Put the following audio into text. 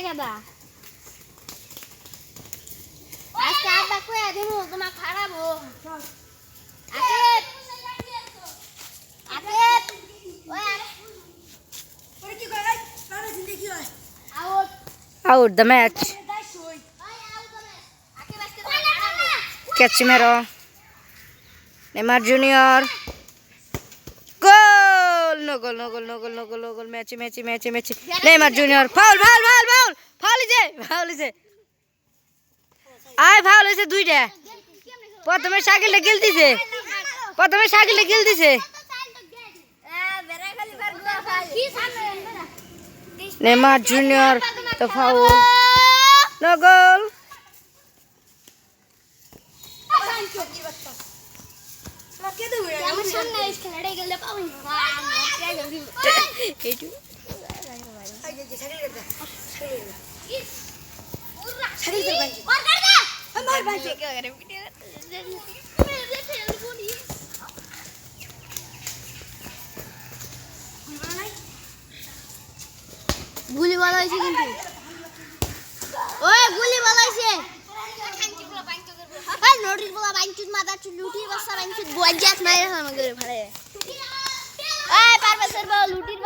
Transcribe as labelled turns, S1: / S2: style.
S1: কেডা আজকে আব্বা কইয়া দিমু তোমার খারাপ হো আকিব আকিব ওই ওরে কি কই তারে জিন্দেগি হয় out
S2: Out the match. Casemiro. Neymar Junior. Goal! No goal, no goal, no goal, no goal, no goal. Match. Neymar Junior. Foul. Foul is it? Foul is it দুইটা প্রথমে শাকিলটা গিল দিছে Neymar Junior the foul. No goal.
S1: গুলি বলা হয়েছে কিন্তু ওই গুলি বলা হয়েছে নোটিস বলা বাইঞ্চুত মাথা চুল লুটির বাচ্চা বাইঞ্চুত বজ্জাত মাইরা আমাদের ভাড়ে এই পারবে স্যার লুটির